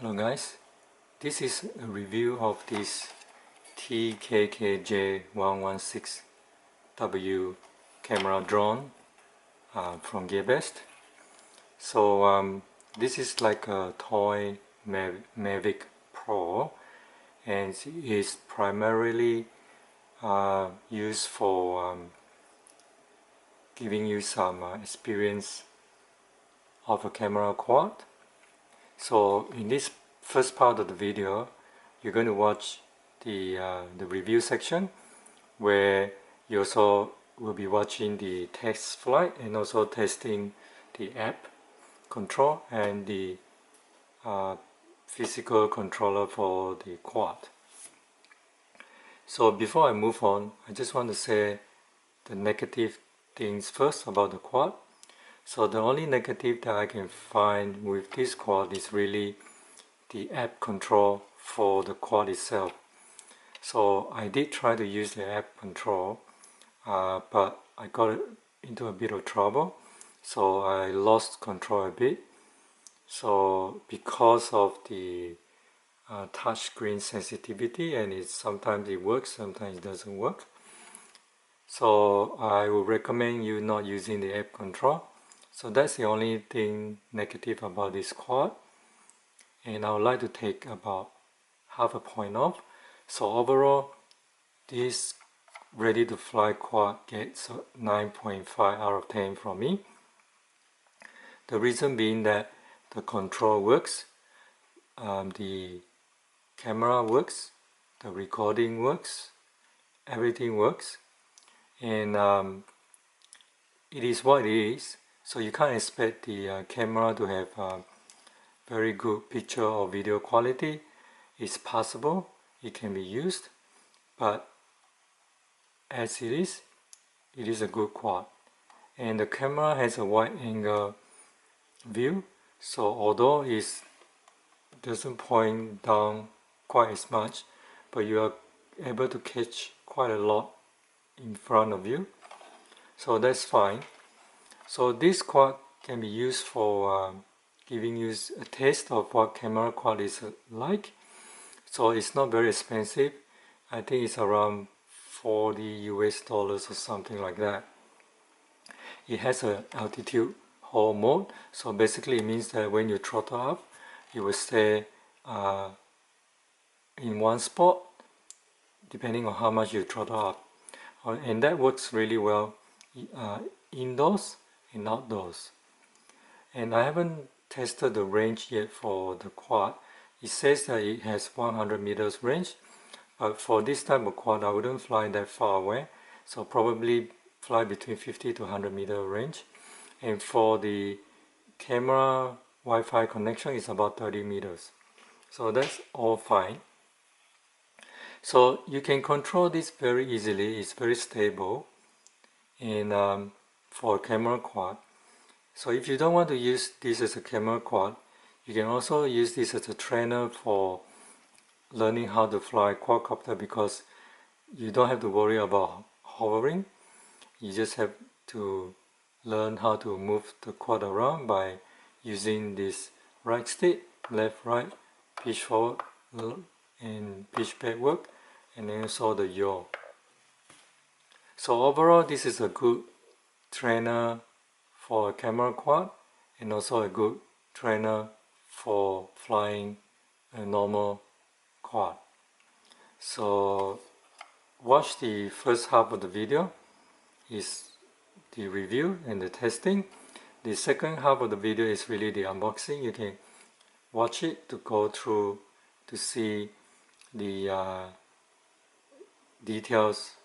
Hello guys, this is a review of this TKKJ 116W camera drone from Gearbest. So this is like a toy Mavic Pro, and it is primarily used for giving you some experience of a camera quad. So in this first part of the video, you're going to watch the review section, where you also will be watching the test flight and also testing the app control and the physical controller for the quad. So before I move on, I just want to say the negative things first about the quad. So the only negative that I can find with this quad is really the app control for the quad itself. So I did try to use the app control, but I got into a bit of trouble. So I lost control a bit. So because of the touchscreen sensitivity, and sometimes it works, sometimes it doesn't work. So I would recommend you not using the app control. So that's the only thing negative about this quad, and I would like to take about half a point off. So overall, this ready to fly quad gets 9.5 out of 10 from me. The reason being that the control works, the camera works, the recording works, everything works, and it is what it is. So you can't expect the camera to have very good picture or video quality. It's possible, it can be used, but as it is a good quad. And the camera has a wide angle view, so although it doesn't point down quite as much, but you are able to catch quite a lot in front of you, so that's fine. So this quad can be used for giving you a taste of what camera quad is like. So it's not very expensive. I think it's around $40 US or something like that. It has an altitude hold mode, so basically it means that when you throttle up, you will stay in one spot depending on how much you throttle up, and that works really well indoors and outdoors. And I haven't tested the range yet for the quad. It says that it has 100 meters range, but for this type of quad I wouldn't fly that far away, so probably fly between 50 to 100 meter range. And for the camera Wi-Fi connection is about 30 meters, so that's all fine. So you can control this very easily. It's very stable, and for a camera quad. So if you don't want to use this as a camera quad, you can also use this as a trainer for learning how to fly quadcopter, because you don't have to worry about hovering. You just have to learn how to move the quad around by using this right stick, left, right, pitch forward and pitch backward, and then also the yaw. So overall, this is a good trainer for a camera quad, and also a good trainer for flying a normal quad. So watch the first half of the video, is the review and the testing. The second half of the video is really the unboxing. You can watch it to go through to see the details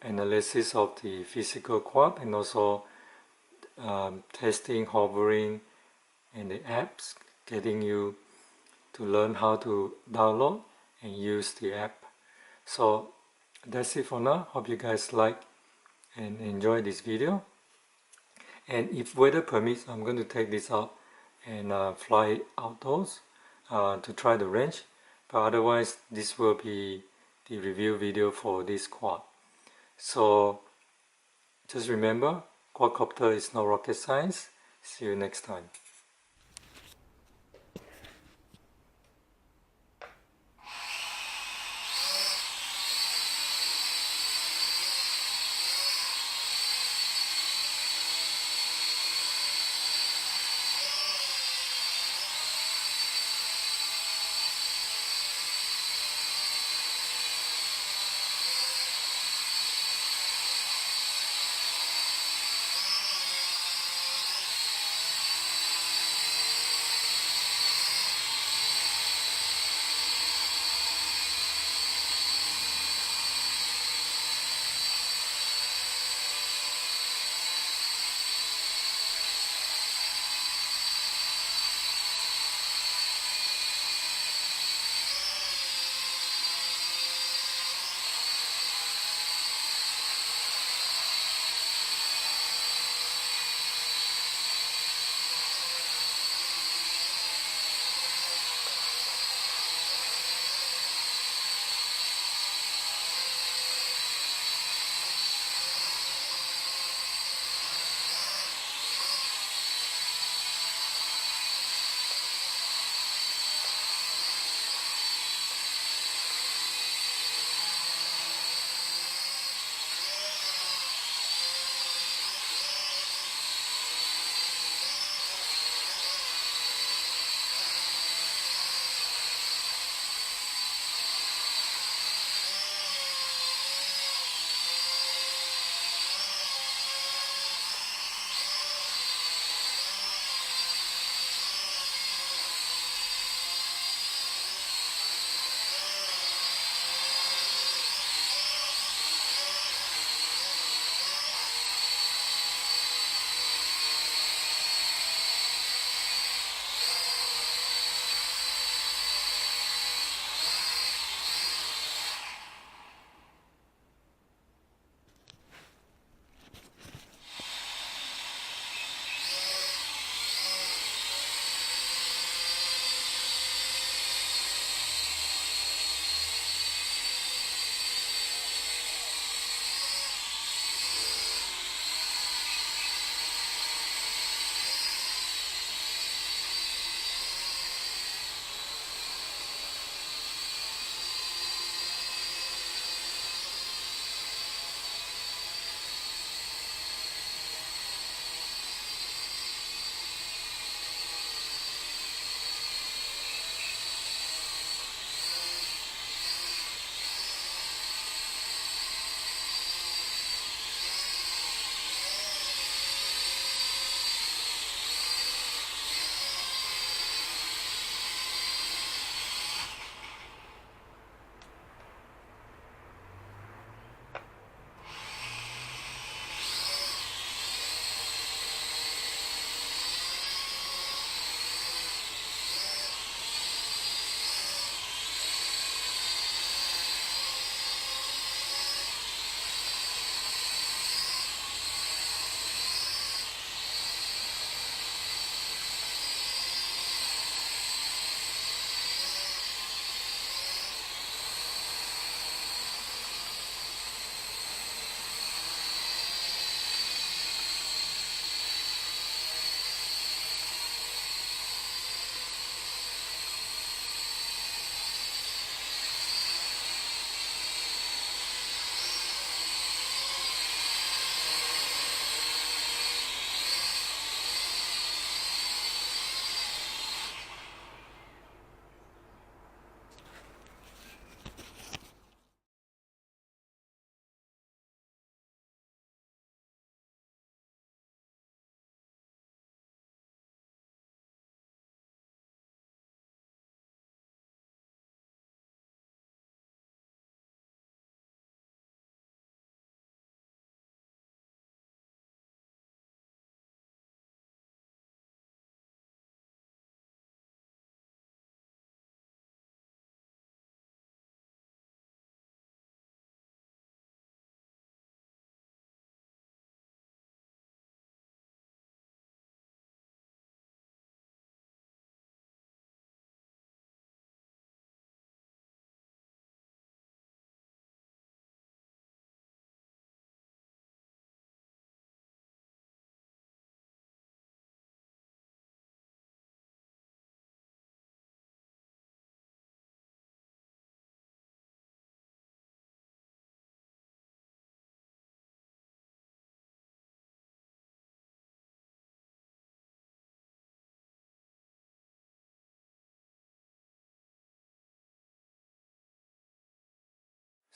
analysis of the physical quad, and also testing, hovering, and the apps, getting you to learn how to download and use the app. So that's it for now. Hope you guys like and enjoy this video, and if weather permits, I'm going to take this out and fly outdoors to try the range, but otherwise this will be the review video for this quad. So just remember, quadcopter is not rocket science. See you next time.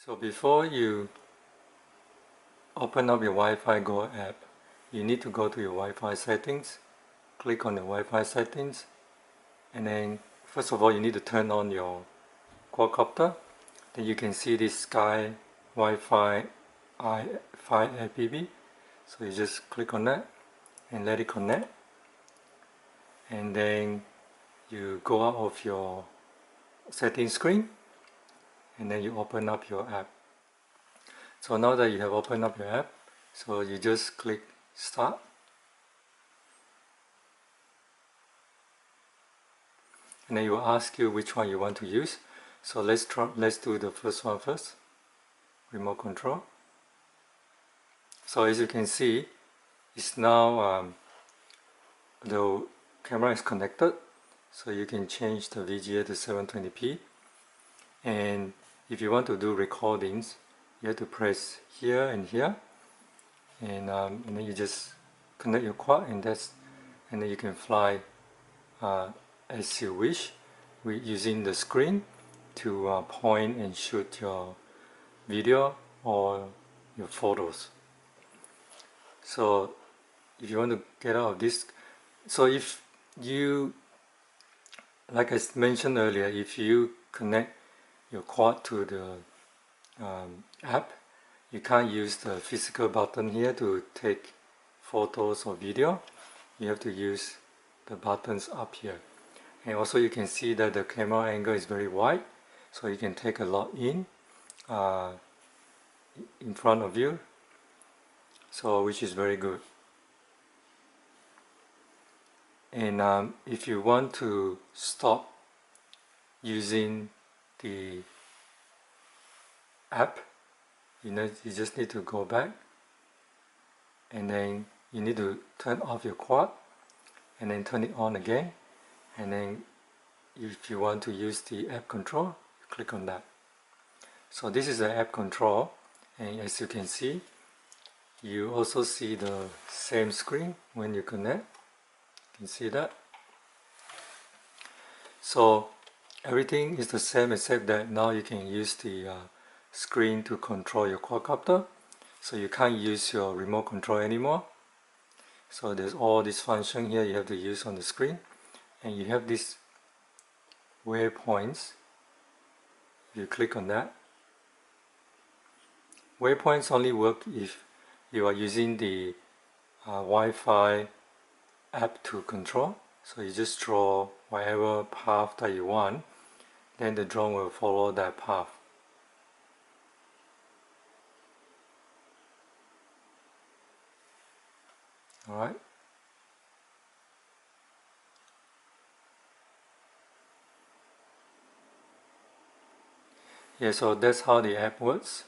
So before you open up your Wi-Fi Go app, you need to go to your Wi-Fi settings, click on the Wi-Fi settings, and then first of all you need to turn on your quadcopter. Then you can see this Sky Wi-Fi i5 app. So you just click on that and let it connect, and then you go out of your settings screen and then you open up your app. So now that you have opened up your app, so you just click start, and then it will ask you which one you want to use. So let's do the first one first, remote control. So as you can see, it's now the camera is connected, so you can change the VGA to 720p, and if you want to do recordings, you have to press here and here, and then you just connect your quad, and then you can fly as you wish, using the screen to point and shoot your video or your photos. So if you want to get out of this, so if you, like I mentioned earlier, if you connect your quad to the app, you can't use the physical button here to take photos or video. You have to use the buttons up here. And also you can see that the camera angle is very wide, so you can take a lot in front of you, so which is very good. And if you want to stop using the app, you just need to go back, and then you need to turn off your quad and then turn it on again, and then if you want to use the app control, you click on that. So this is the app control, and as you can see, you also see the same screen when you connect. You can see that. So everything is the same except that now you can use the screen to control your quadcopter, so you can't use your remote control anymore. So there's all this function here you have to use on the screen, and you have these waypoints. You click on that. Waypoints only work if you are using the Wi-Fi app to control. So you just draw whatever path that you want, then the drone will follow that path. Alright. Yeah, so that's how the app works.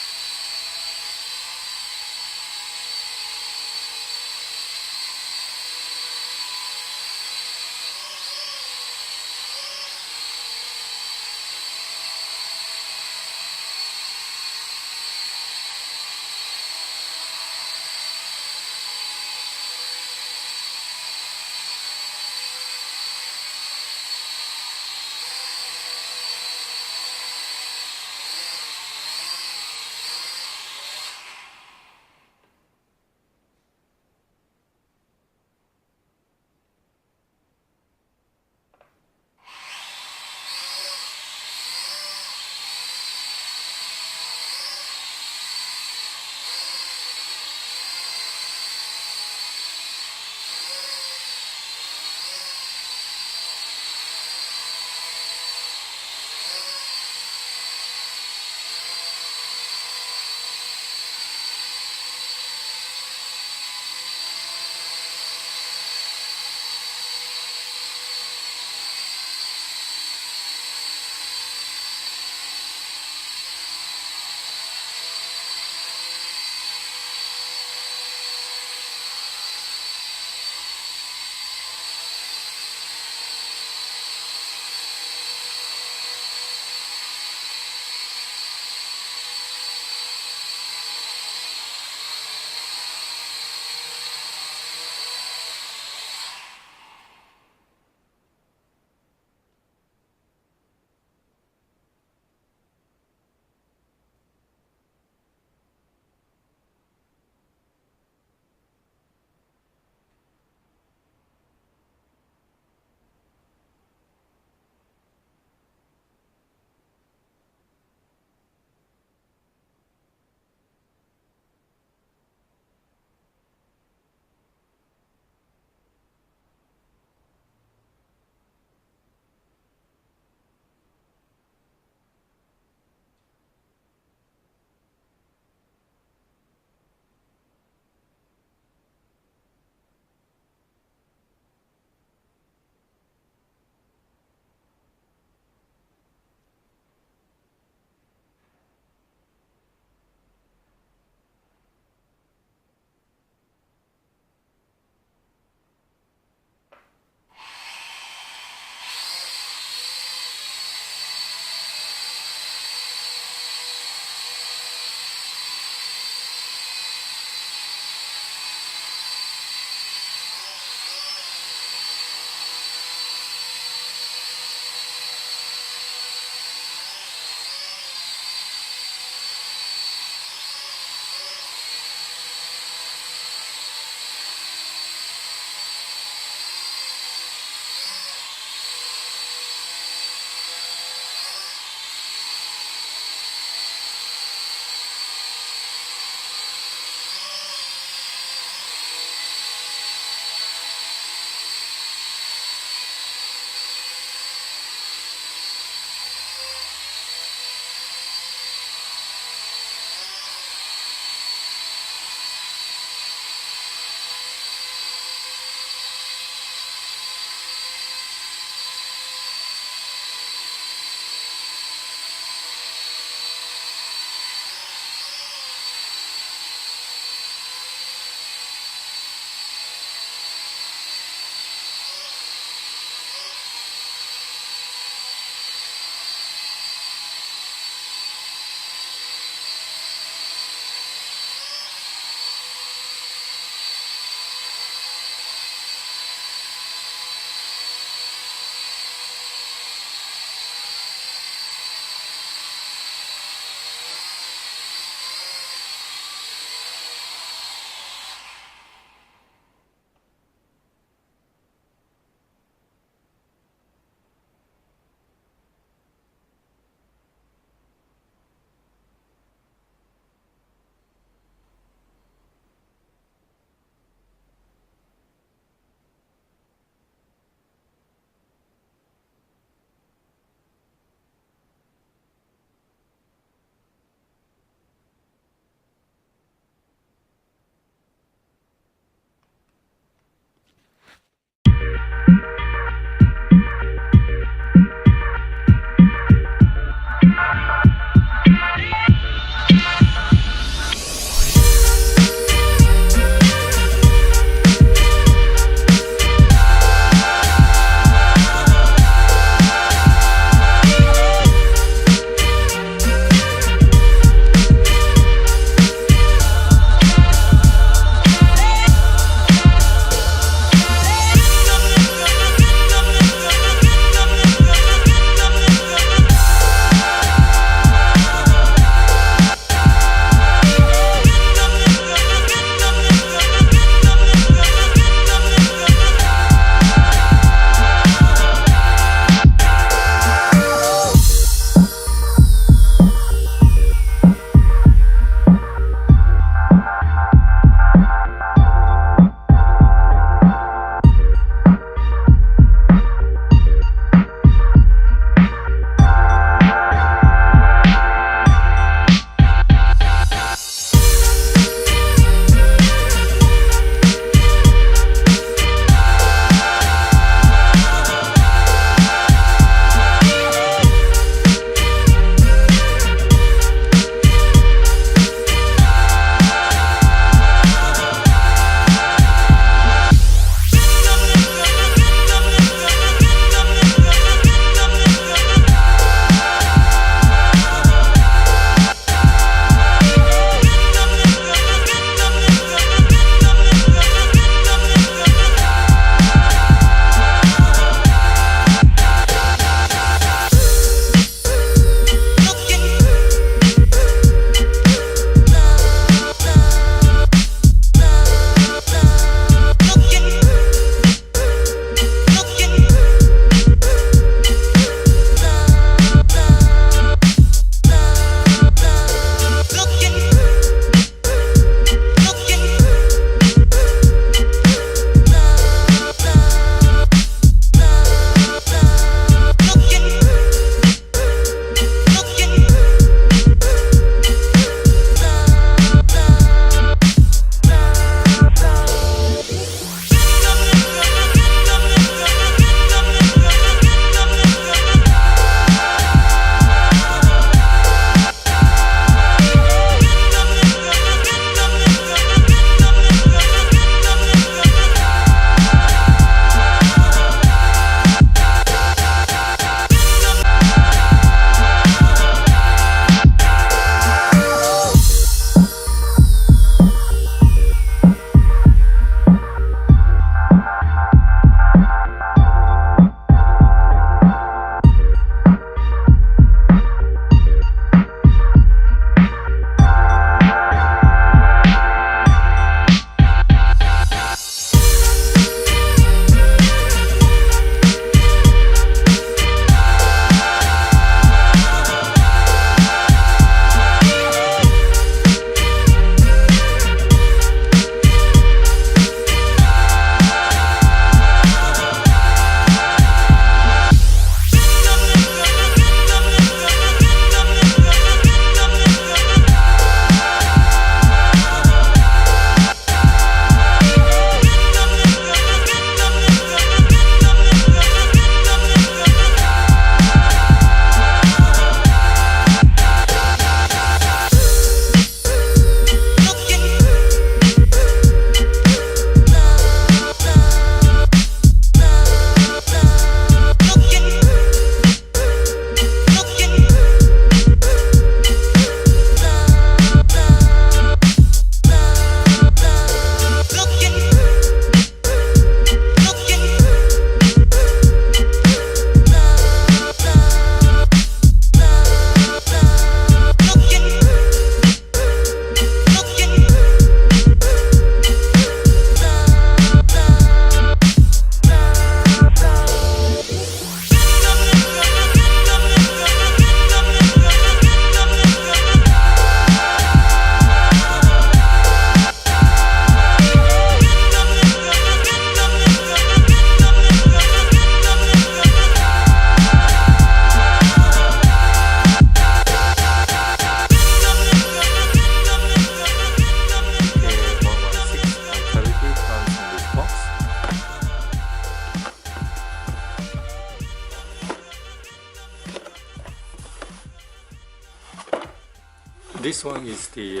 this one is the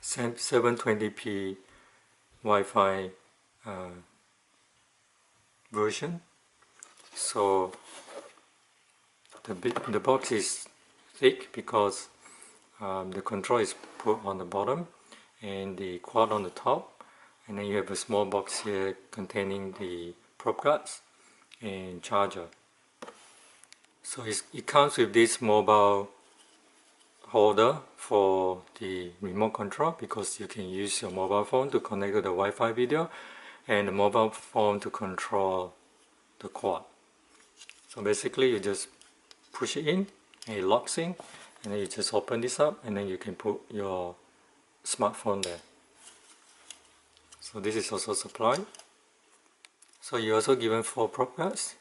720p Wi-Fi version. So the box is thick because the control is put on the bottom and the quad on the top, and then you have a small box here containing the prop guards and charger. So it comes with this mobile holder for the remote control, because you can use your mobile phone to connect to the Wi-Fi video and the mobile phone to control the quad. So basically you just push it in and it locks in, and then you just open this up and then you can put your smartphone there. So this is also supplied. So you're also given 4 prop guards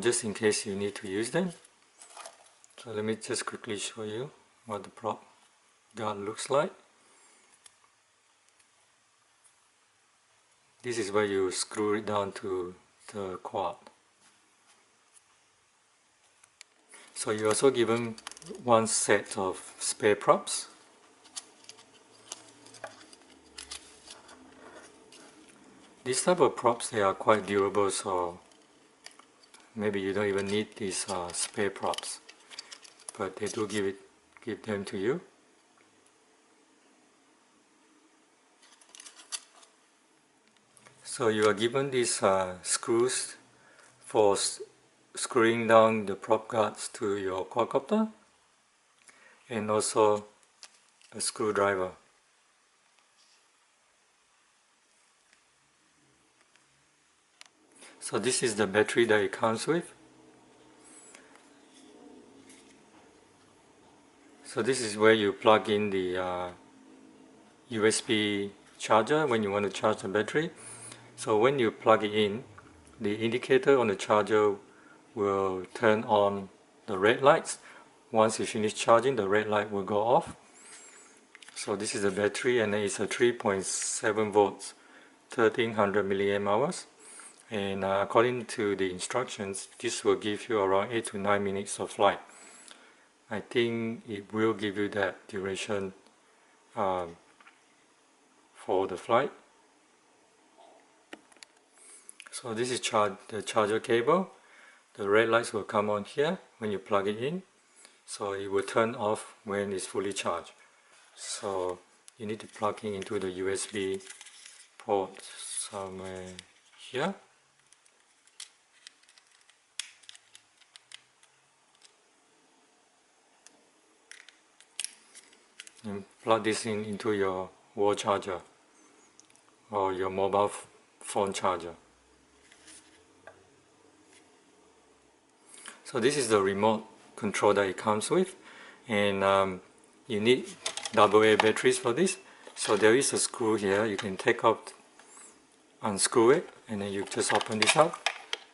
just in case you need to use them. So let me just quickly show you what the prop guard looks like. This is where you screw it down to the quad. So you're also given 1 set of spare props. These type of props, they are quite durable, so maybe you don't even need these spare props, but they do give them to you. So you are given these screws for screwing down the prop guards to your quadcopter, and also a screwdriver. So this is the battery that it comes with. So this is where you plug in the USB charger when you want to charge the battery. So when you plug it in, the indicator on the charger will turn on the red lights. Once you finish charging, the red light will go off. So this is the battery, and it's a 3.7 volts, 1300 milliamp hours. And according to the instructions, this will give you around 8 to 9 minutes of flight. I think it will give you that duration for the flight. So this is the charger cable. The red lights will come on here when you plug it in. So it will turn off when it's fully charged. So you need to plug it into the USB port somewhere here. And plug this into your wall charger or your mobile phone charger. So this is the remote control that it comes with, and you need AA batteries for this. So there is a screw here, you can take out, unscrew it, and then you just open this up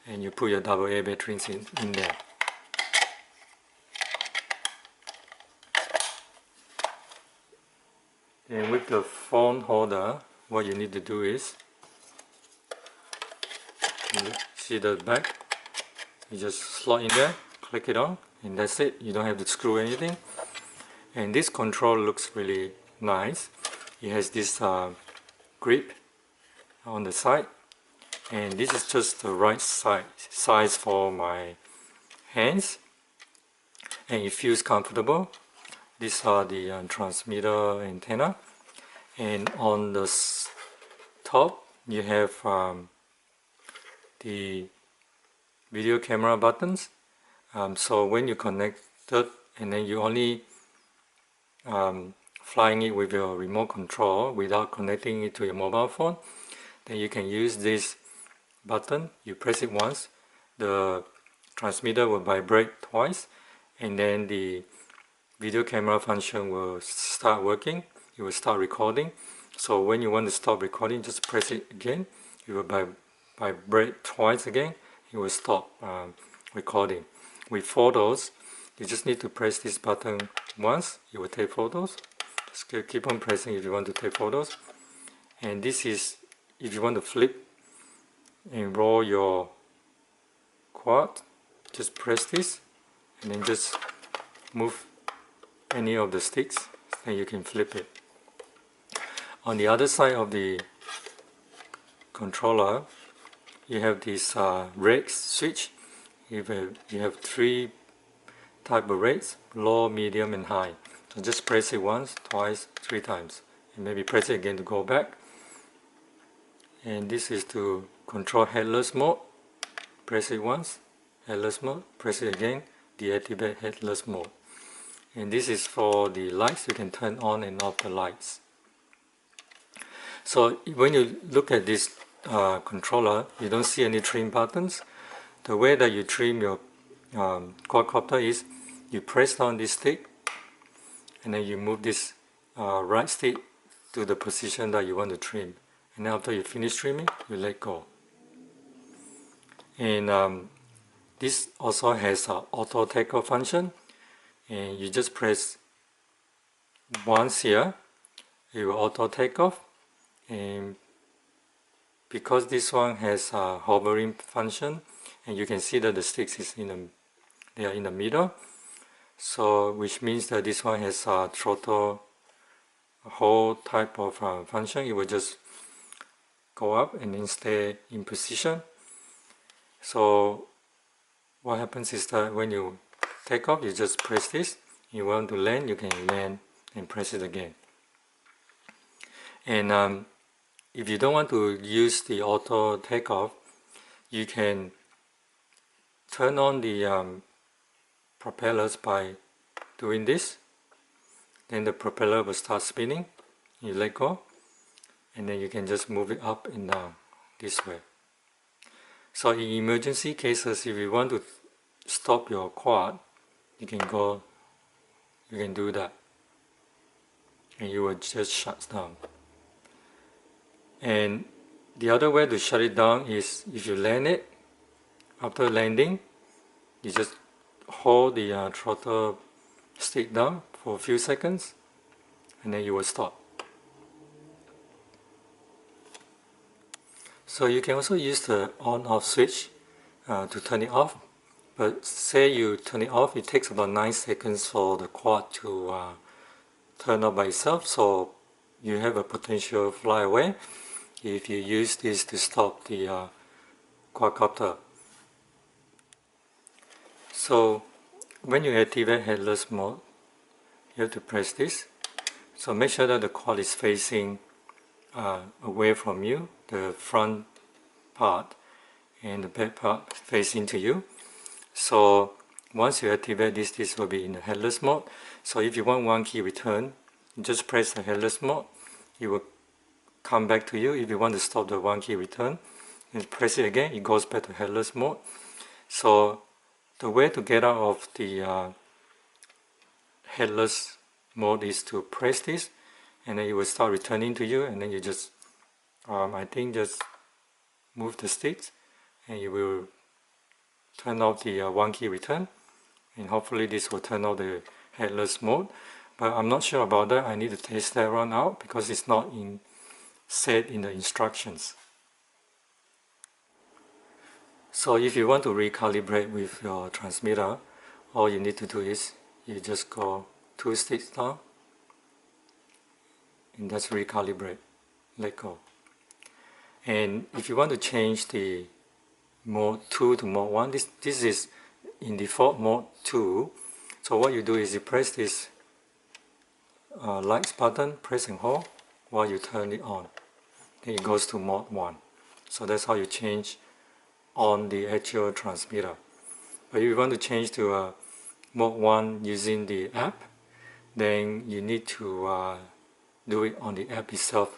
and you put your AA batteries in there. And with the phone holder, what you need to do is, see the back, you just slot in there, click it on, and that's it. You don't have to screw anything. And this control looks really nice. It has this grip on the side, and this is just the right size for my hands, and it feels comfortable. These are the transmitter antenna, and on the top you have the video camera buttons. So when you connect it, and then you only flying it with your remote control without connecting it to your mobile phone, then you can use this button. You press it once, the transmitter will vibrate twice, and then the video camera function will start working. It will start recording. So when you want to stop recording, just press it again. It will vibrate twice again. It will stop recording. With photos, you just need to press this button once. It will take photos. Just keep on pressing if you want to take photos. And this is if you want to flip and roll your quad. Just press this and then just move any of the sticks, then you can flip it. On the other side of the controller, you have this red switch. You have three type of rates: low, medium, and high. So just press it once, twice, 3 times, and maybe press it again to go back. And this is to control headless mode. Press it once, headless mode. Press it again, deactivate headless mode. And this is for the lights. You can turn on and off the lights. So when you look at this controller, you don't see any trim buttons. The way that you trim your quadcopter is you press down this stick, and then you move this right stick to the position that you want to trim. And after you finish trimming, you let go. And this also has an auto takeoff function, and you just press once here, it will auto take off. And because this one has a hovering function, and you can see that the sticks is they are in the middle, so which means that this one has a throttle whole type of function. It will just go up and then stay in position. So what happens is that when you take off, you just press this. You want to land, you can land and press it again. And if you don't want to use the auto takeoff, you can turn on the propellers by doing this. Then the propeller will start spinning. You let go, and then you can just move it up and down this way. So in emergency cases, if you want to stop your quad, you can do that, and you will just shut down. And the other way to shut it down is if you land it. After landing, you just hold the throttle stick down for a few seconds, and then you will stop. So you can also use the on-off switch to turn it off. But say you turn it off, it takes about 9 seconds for the quad to turn off by itself. So you have a potential fly away if you use this to stop the quadcopter. So when you activate headless mode, you have to press this. So make sure that the quad is facing away from you, the front part and the back part facing to you. So once you activate this, this will be in the headless mode. So if you want one key return, just press the headless mode. It will come back to you. If you want to stop the one key return, and press it again, it goes back to headless mode. So the way to get out of the headless mode is to press this, and then it will start returning to you, and then you just I think just move the sticks, and you will turn off the one key return, and hopefully this will turn off the headless mode. But I'm not sure about that. I need to test that one out because it's not set in the instructions. So if you want to recalibrate with your transmitter, all you need to do is you just go 2 sticks down, and that's recalibrate, let go. And if you want to change the mode 2 to mode 1, this is in default mode 2. So what you do is you press this lights button, press and hold while you turn it on. Then it goes to mode 1. So that's how you change on the actual transmitter. But if you want to change to mode 1 using the app, then you need to do it on the app itself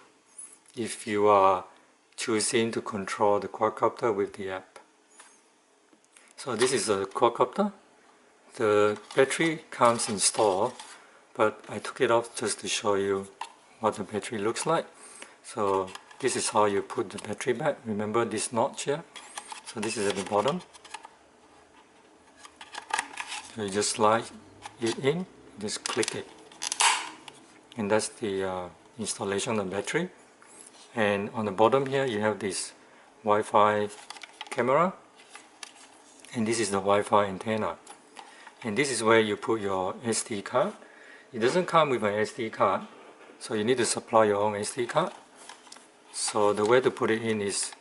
if you are choosing to control the quadcopter with the app. So this is a quadcopter. The battery comes installed, but I took it off just to show you what the battery looks like. So this is how you put the battery back. Remember this notch here? So this is at the bottom. So you just slide it in, just click it. And that's the installation of the battery. And on the bottom here you have this Wi-Fi camera, and this is the Wi-Fi antenna. And this is where you put your SD card. it doesn't come with an SD card, so you need to supply your own SD card. So the way to put it in is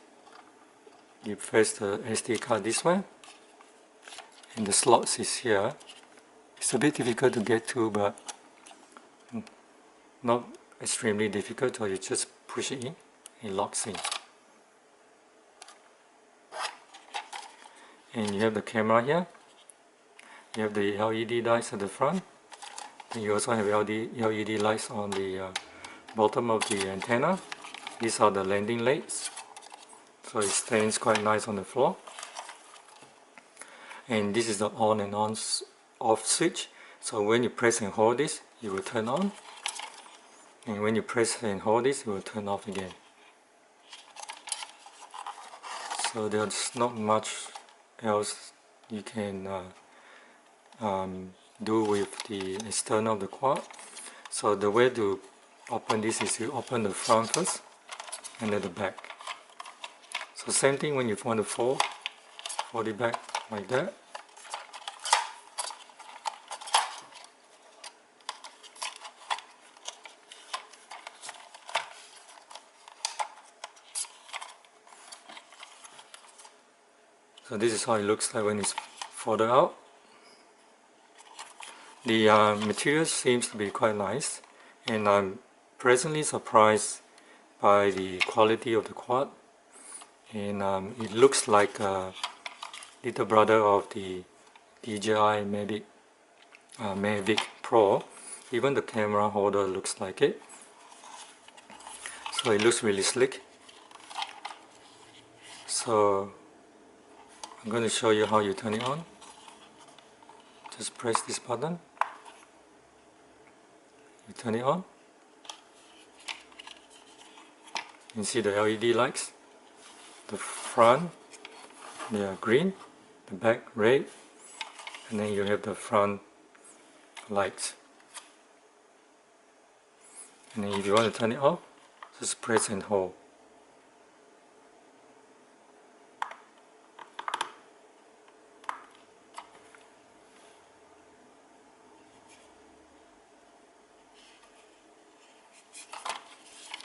you press the SD card this way, and the slots is here. It's a bit difficult to get to, but not extremely difficult, so you just push it in, it locks in. And you have the camera here, you have the LED lights at the front, and you also have LED lights on the bottom of the antenna. These are the landing legs, so it stands quite nice on the floor. And this is the on and off switch, so when you press and hold this, it will turn on, and when you press and hold this, it will turn off again. So there's not much else you can do with the external of the quad. So the way to open this is you open the front first and then the back. So same thing when you want to fold it back like that. So this is how it looks like when it's folded out. The material seems to be quite nice, and I'm pleasantly surprised by the quality of the quad. And it looks like a little brother of the DJI Mavic Pro. Even the camera holder looks like it. So it looks really slick. So I'm going to show you how you turn it on. Just press this button. You turn it on. You can see the LED lights. The front, they are green. The back, red. And then you have the front lights. And then if you want to turn it off, just press and hold.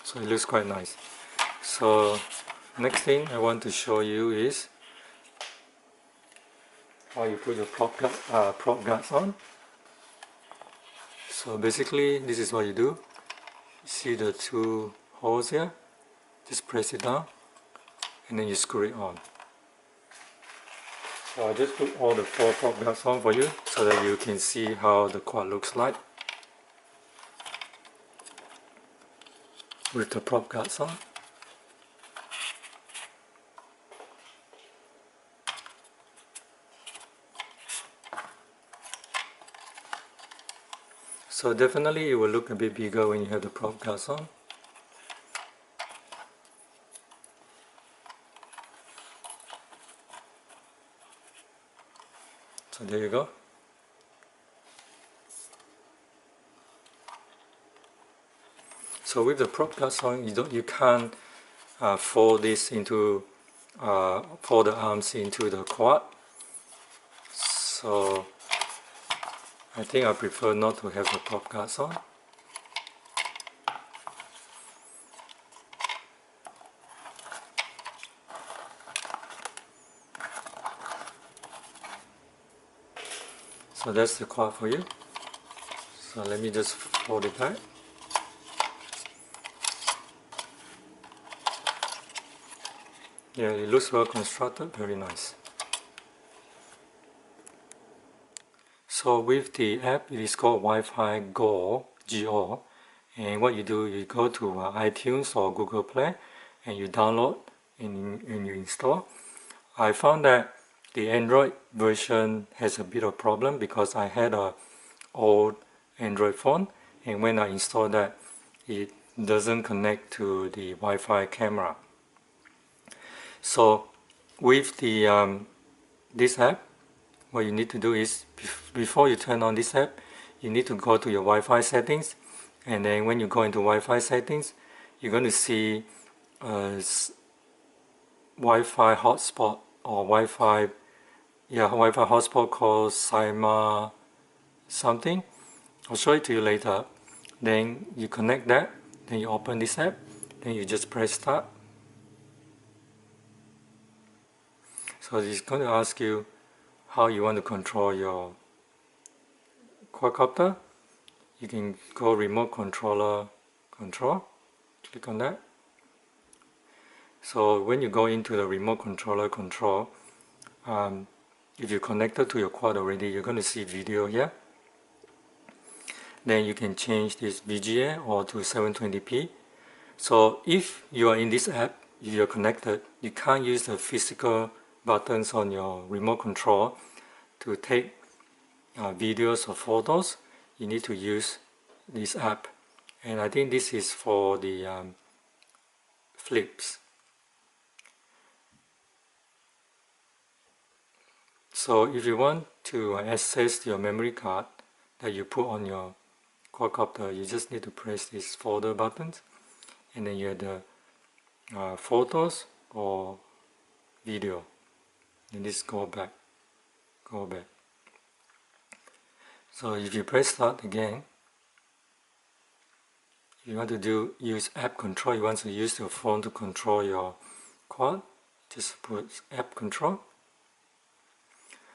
So it looks quite nice. So next thing I want to show you is how you put your prop guards on. So basically this is what you do. You see the two holes here, just press it down and then you screw it on. So I just put all the 4 prop guards on for you so that you can see how the quad looks like with the prop guards on. So definitely it will look a bit bigger when you have the prop guards on. So there you go. So with the prop guards on, you can't fold this into fold the arms into the quad. So I think I prefer not to have the prop guards on. So that's the quad for you. So let me just fold it back. Yeah, it looks well constructed, very nice. So with the app, it is called Wi-Fi Go, G-O, and what you do, you go to iTunes or Google Play and you download and you install. I found that the Android version has a bit of problem because I had an old Android phone, and when I install that, it doesn't connect to the Wi-Fi camera. So with the this app, what you need to do is before you turn on this app, you need to go to your Wi-Fi settings, and then when you go into Wi-Fi settings, you're going to see Wi-Fi hotspot or Wi-Fi hotspot called Sima something, I'll show it to you later. Then you connect that, then you open this app, then you just press start. So it's going to ask you how you want to control your quadcopter. You can go remote controller control, click on that. So when you go into the remote controller control, if you're connected to your quad already, you're going to see video here. Then you can change this VGA or to 720p. So if you are in this app, if you're connected, you can't use the physical buttons on your remote control to take videos or photos. You need to use this app. And I think this is for the flips. So if you want to access your memory card that you put on your quadcopter, you just need to press these folder buttons, and then you have the photos or video, and this go back. So if you press start again, if you want to use app control, you want to use your phone to control your quad, just put app control.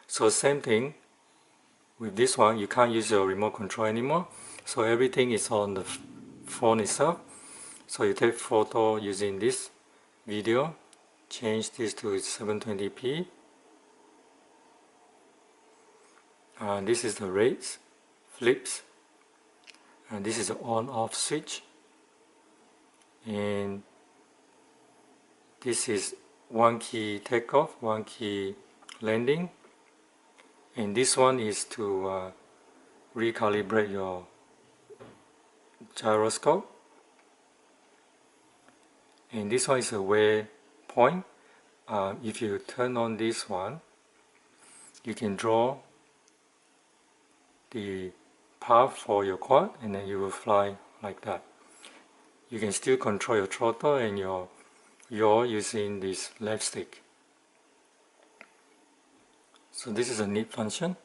So same thing with this one, you can't use your remote control anymore. So everything is on the phone itself. So you take photo using this video, change this to 720p. This is the rates, flips, and this is the on-off switch. And this is one key takeoff, one key landing. And this one is to recalibrate your gyroscope. And this one is a waypoint. If you turn on this one, you can draw the path for your quad, and then you will fly like that. You can still control your throttle and your yaw using this left stick. So this is a neat function.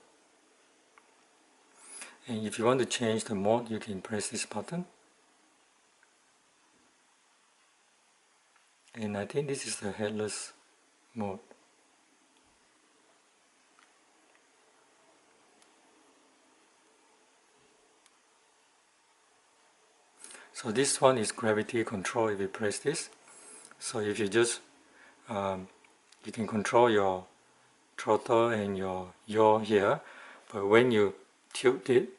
And if you want to change the mode, you can press this button. And I think this is the headless mode. So this one is gravity control if you press this. So if you just, you can control your throttle and your yaw here, but when you tilt it,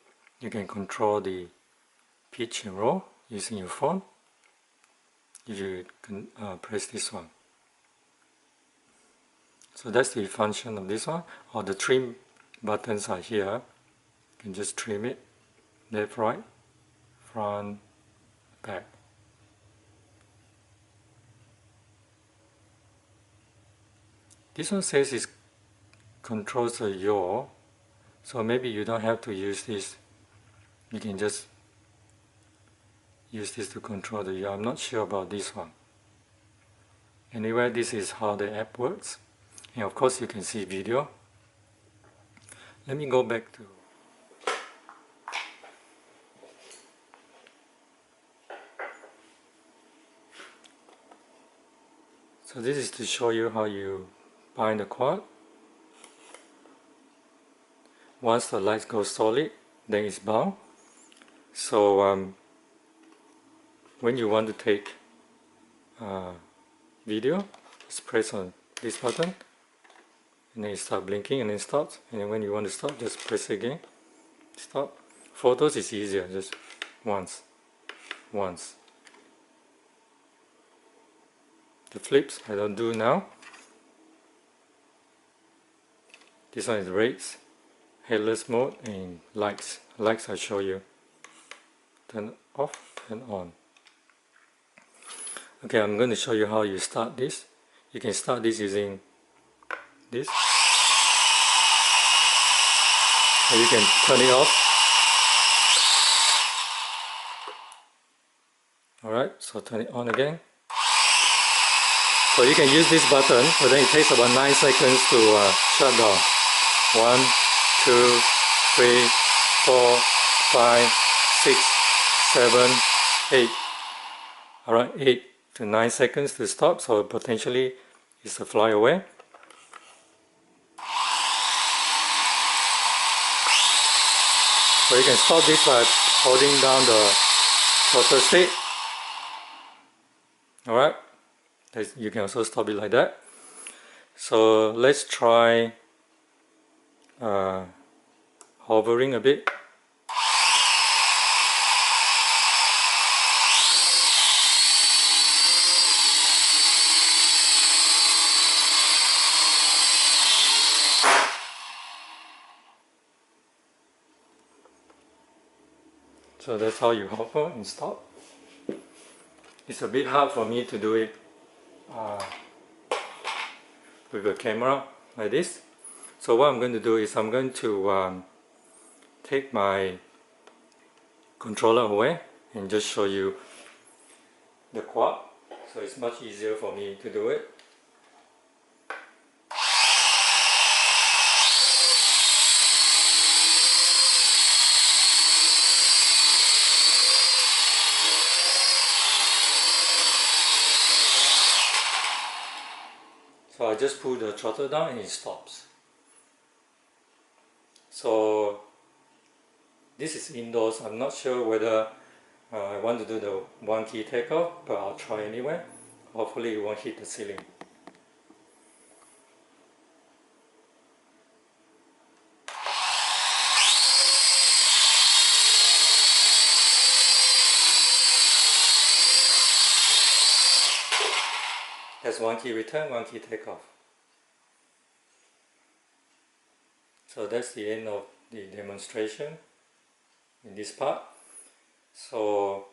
you can control the pitch and roll using your phone if you can press this one. So that's the function of this one. Or the trim buttons are here. You can just trim it, left, right, front, back. This one says it controls the yaw, so maybe you don't have to use this. You can just use this to control the yaw. I'm not sure about this one. Anyway, this is how the app works. And of course you can see video. Let me go back to so this is to show you how you bind the quad. Once the lights go solid, then it's bound. So when you want to take video, just press on this button, and then it starts blinking and then stops. And then when you want to stop, just press again, stop. Photos is easier, just once. The flips I don't do now. This one is rates, headless mode, and lights. Lights I show you. Turn off and on. Okay, I'm going to show you how you start this. You can start this using this. And you can turn it off. Alright, so turn it on again. So you can use this button, but then it takes about 9 seconds to shut down. 1, 2, 3, 4, 5, 6, 7, 8. Alright, 8 to 9 seconds to stop, so potentially it's a fly away. So you can stop this by holding down the shutter stick. Alright, you can also stop it like that. So let's try hovering a bit. So that's how you hover and stop. It's a bit hard for me to do it with a camera like this. So what I'm going to do is I'm going to take my controller away and just show you the quad. So it's much easier for me to do it. So I just pull the throttle down and it stops. So this is indoors. I'm not sure whether I want to do the one key takeoff, but I'll try anyway. Hopefully it won't hit the ceiling. That's one key return, one key takeoff. So that's the end of the demonstration in this part. So